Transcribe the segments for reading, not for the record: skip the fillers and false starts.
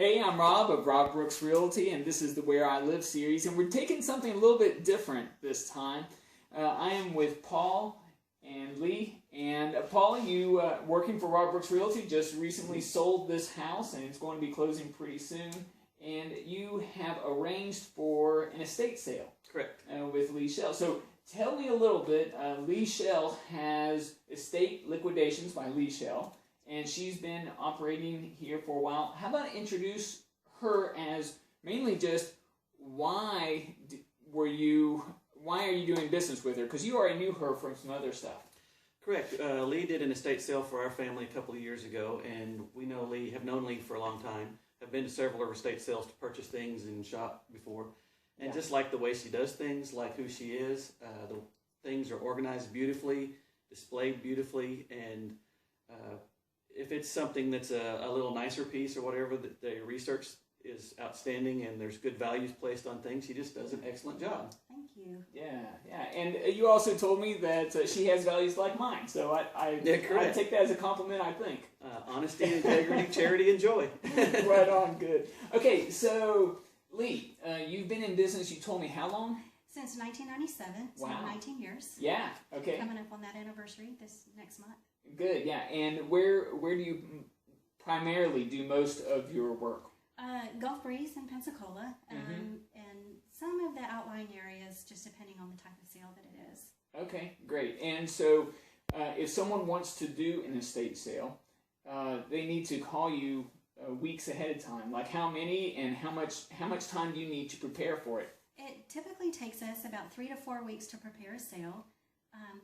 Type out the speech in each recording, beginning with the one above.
Hey, I'm Rob of Rob Brooks Realty, and this is the Where I Live series, and we're taking something a little bit different this time. I am with Paul and Leigh, and Paul, you working for Rob Brooks Realty, just recently sold this house, and it's going to be closing pretty soon, and you have arranged for an estate sale. Correct. With Leigh Shell. So tell me a little bit. Leigh Shell has Estate Liquidations by Leigh Shell, and she's been operating here for a while. How about introduce her as mainly just why are you doing business with her? Because you already knew her from some other stuff. Correct. Leigh did an estate sale for our family a couple of years ago, and we know Leigh, have known Leigh for a long time, have been to several of her estate sales to purchase things and shop before. And Yeah. just like the way she does things, like who she is, the things are organized beautifully, displayed beautifully, and if it's something that's a little nicer piece or whatever, the research is outstanding and there's good values placed on things. She just does an excellent job. Thank you. Yeah. And you also told me that she has values like mine, so I take that as a compliment, I think. Honesty, integrity, charity, and joy. Right on, good. Okay, so Leigh, you've been in business, you told me how long? Since 1997, so Wow. 19 years. Yeah, okay. Coming up on that anniversary this next month. Good, yeah. And where do you primarily do most of your work? Gulf Breeze in Pensacola, and some of the outlying areas, just depending on the type of sale that it is. Okay, great. And so if someone wants to do an estate sale, they need to call you weeks ahead of time. Like how many and how much time do you need to prepare for it? It typically takes us about 3 to 4 weeks to prepare a sale.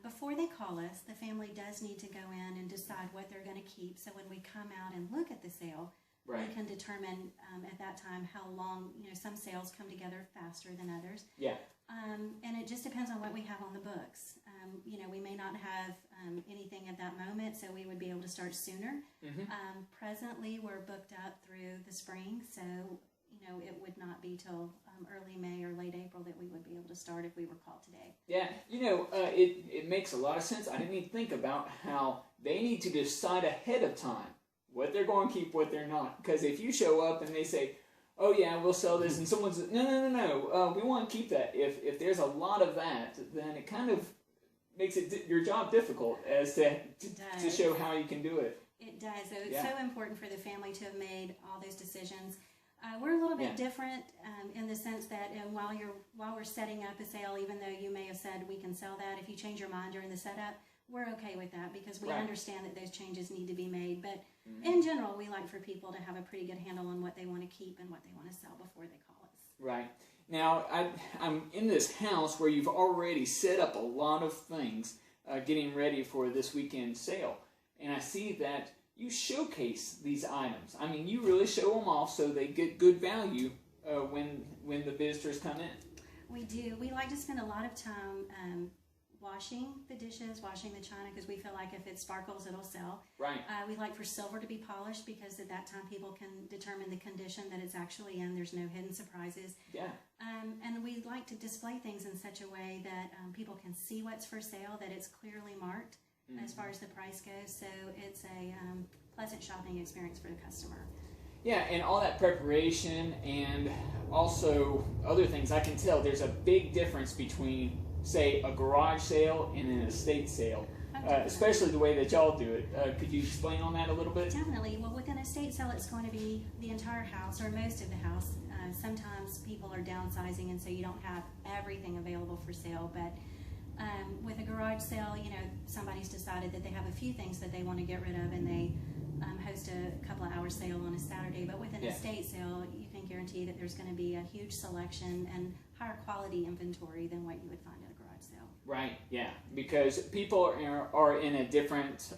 Before they call us, the family does need to go in and decide what they're going to keep. So when we come out and look at the sale, Right. we can determine at that time how long, some sales come together faster than others. Yeah. And it just depends on what we have on the books. We may not have anything at that moment, so we would be able to start sooner. Presently, we're booked up through the spring, so it would not be till early May or late April that we would be able to start if we were called today. Yeah, it makes a lot of sense. I didn't even think about how they need to decide ahead of time what they're going to keep, what they're not. Because if you show up and they say, oh yeah, we'll sell this, and someone says, no, we want to keep that. If there's a lot of that, then it kind of makes your job difficult as to show how you can do it. It does. So it's so important for the family to have made all those decisions. We're a little bit different in the sense that while we're setting up a sale, even though you may have said we can sell that, if you change your mind during the setup, we're okay with that because we understand that those changes need to be made. But in general, we like for people to have a pretty good handle on what they want to keep and what they want to sell before they call us. Right. Now, I'm in this house where you've already set up a lot of things getting ready for this weekend sale. And I see that you showcase these items. I mean, you really show them off so they get good value when the visitors come in. We do. We like to spend a lot of time washing the dishes, washing the china, because we feel like if it sparkles, it'll sell. Right. We like for silver to be polished because at that time people can determine the condition that it's actually in. There's no hidden surprises. Yeah. And we like to display things in such a way that people can see what's for sale, that it's clearly marked as far as the price goes. So it's a pleasant shopping experience for the customer. Yeah, and all that preparation and also other things, I can tell there's a big difference between, say, a garage sale and an estate sale, especially the way that y'all do it. Could you explain on that a little bit? Definitely. Well, with an estate sale, it's going to be the entire house or most of the house. Sometimes people are downsizing, and so you don't have everything available for sale. But with a garage sale, somebody's decided that they have a few things that they want to get rid of, and they host a couple of hour sale on a Saturday. But with an estate sale, you can guarantee that there's going to be a huge selection and higher quality inventory than what you would find at a garage sale. Right, yeah, because people are in a different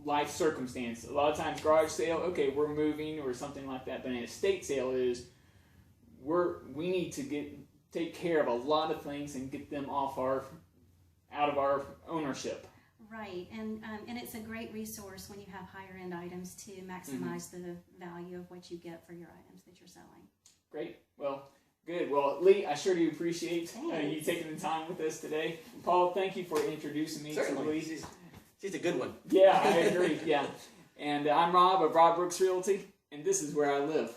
life circumstance. A lot of times garage sale, okay, we're moving or something like that, but an estate sale is we need to take care of a lot of things and get them out of our ownership. Right, and it's a great resource when you have higher end items to maximize the value of what you get for your items that you're selling. Great. Well, good. Well, Leigh, I sure do appreciate you taking the time with us today. Paul, thank you for introducing me to Leigh. She's a good one. Yeah, I agree. Yeah. And I'm Rob of Rob Brooks Realty, and this is Where I Live.